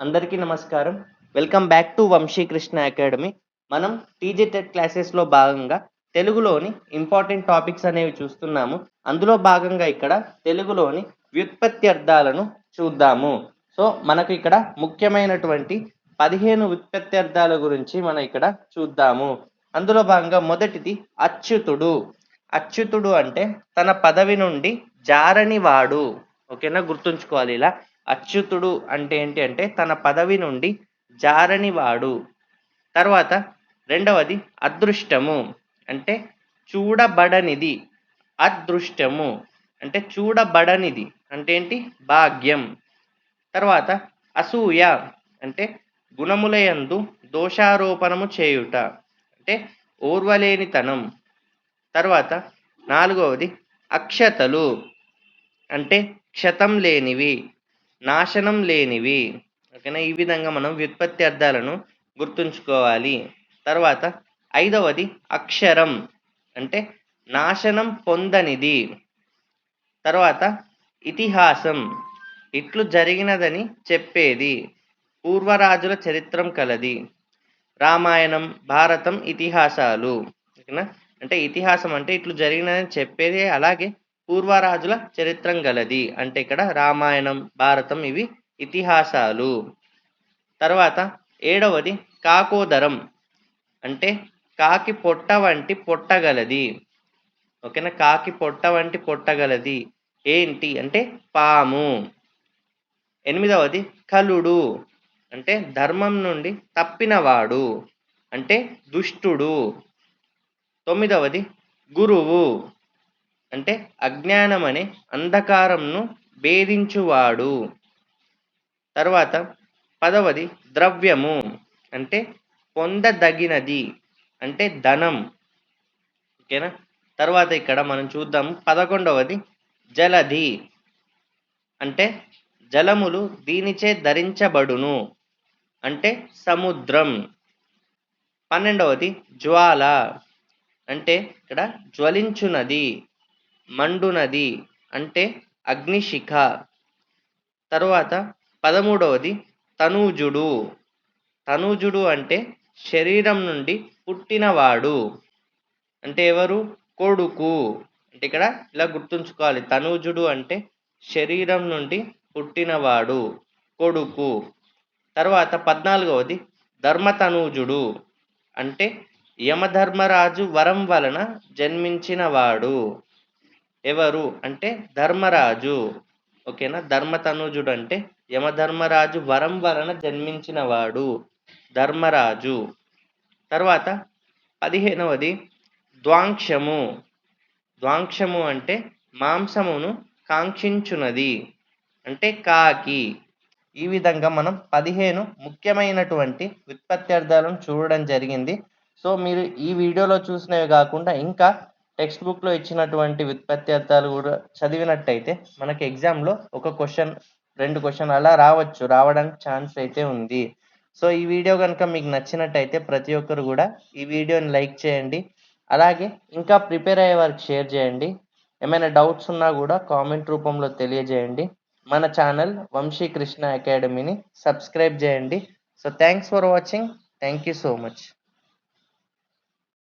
అందరికీ నమస్కారం. Welcome back to Vamshikrishna academy. మనం టీజీటెట్ క్లాసెస్‌లో భాగంగా తెలుగులోని ఇంపార్టెంట్ టాపిక్స్ అనేవి చూస్తున్నాము. అందులో భాగంగా ఇక్కడ తెలుగులోని వ్యుత్పత్త్యర్థాలను చూద్దాము. సో, మనకు ఇక్కడ ముఖ్యమైనటువంటి 15 వ్యుత్పత్త్యర్థాల గురించి మనం ఇక్కడ చూద్దాము. అందులో భాగంగా మొదటిది అచ్యుతుడు. అచ్యుతుడు అంటే తన పదవి నుండి జారనివాడు. ఓకేనా? గుర్తుంచుకోవాలి ఇలా. అచ్యుతుడు అంటే ఏంటి అంటే తన పదవి నుండి జారనివాడు. తర్వాత రెండవది అదృష్టము అంటే చూడబడనిది. అదృష్టము అంటే చూడబడనిది అంటే ఏంటి? భాగ్యం. తర్వాత అసూయ అంటే గుణములయందు దోషారోపణము చేయుట అంటే ఓర్వలేనితనం. తర్వాత నాలుగవది అక్షతలు అంటే క్షతం లేనివి, నాశనం లేనివి. ఓకేనా? ఈ విధంగా మనం వ్యుత్పత్తి అర్థాలను గుర్తుంచుకోవాలి. తర్వాత ఐదవది అక్షరం అంటే నాశనం పొందనిది. తర్వాత ఇతిహాసం ఇట్లు జరిగినదని చెప్పేది, పూర్వరాజుల చరిత్రం కలది. రామాయణం, భారతం ఇతిహాసాలు. ఓకేనా? అంటే ఇతిహాసం అంటే ఇట్లు జరిగినదని చెప్పేది, అలాగే పూర్వరాజుల చరిత్రం గలది అంటే ఇక్కడ రామాయణం, భారతం ఇవి ఇతిహాసాలు. తర్వాత ఏడవది కాకోదరం అంటే కాకి పొట్ట వంటి పొట్టగలది. ఓకేనా? కాకి పొట్ట వంటి పొట్టగలది ఏంటి అంటే పాము. ఎనిమిదవది కలుడు అంటే ధర్మం నుండి తప్పినవాడు అంటే దుష్టుడు. తొమ్మిదవది గురువు అంటే అజ్ఞానం అనే అంధకారంను భేదించువాడు. తర్వాత పదవది ద్రవ్యము అంటే పొందదగినది అంటే ధనం. ఓకేనా? తర్వాత ఇక్కడ మనం చూద్దాం 11వది జలధి అంటే జలములు దీనిచే ధరించబడును అంటే సముద్రం. 12వది జ్వాల అంటే ఇక్కడ జ్వలించునది, మండునది అంటే అగ్నిశిఖ. తరువాత 13వది తనూజుడు. తనూజుడు అంటే శరీరం నుండి పుట్టినవాడు అంటే ఎవరు? కొడుకు. అంటే ఇక్కడ ఇలా గుర్తుంచుకోవాలి, తనూజుడు అంటే శరీరం నుండి పుట్టినవాడు, కొడుకు. తర్వాత 14వది ధర్మతనూజుడు అంటే యమధర్మరాజు వరం వలన జన్మించినవాడు. ఎవరు అంటే ధర్మరాజు. ఓకేనా? ధర్మతనూజుడు అంటే యమధర్మరాజు వరం వలన జన్మించినవాడు, ధర్మరాజు. తర్వాత 15వది ద్వాంక్షము. ద్వాంక్షము అంటే మాంసమును కాంక్షించునది అంటే కాకి. ఈ విధంగా మనం 15 ముఖ్యమైనటువంటి వ్యుత్పత్త్యర్థాలను చూడడం జరిగింది. సో, మీరు ఈ వీడియోలో చూసినవి కాకుండా ఇంకా టెక్స్ట్ బుక్‌లో ఇచ్చినటువంటి వ్యుత్పత్త్యర్థాలు కూడా చదివినట్టయితే మనకి ఎగ్జామ్‌లో ఒక క్వెషన్, 2 క్వెషన్ అలా రావడానికి ఛాన్స్ అయితే ఉంది. సో, ఈ వీడియో గనుక మీకు నచ్చినట్టయితే ప్రతి ఒక్కరు కూడా ఈ వీడియోని లైక్ చేయండి. అలాగే ఇంకా ప్రిపేర్ అయ్యే వారికి షేర్ చేయండి. ఏమైనా డౌట్స్ ఉన్నా కూడా కామెంట్ రూపంలో తెలియజేయండి. మన ఛానల్ వంశీకృష్ణ అకాడమీని సబ్స్క్రైబ్ చేయండి. So, thanks for watching. Thank you so much.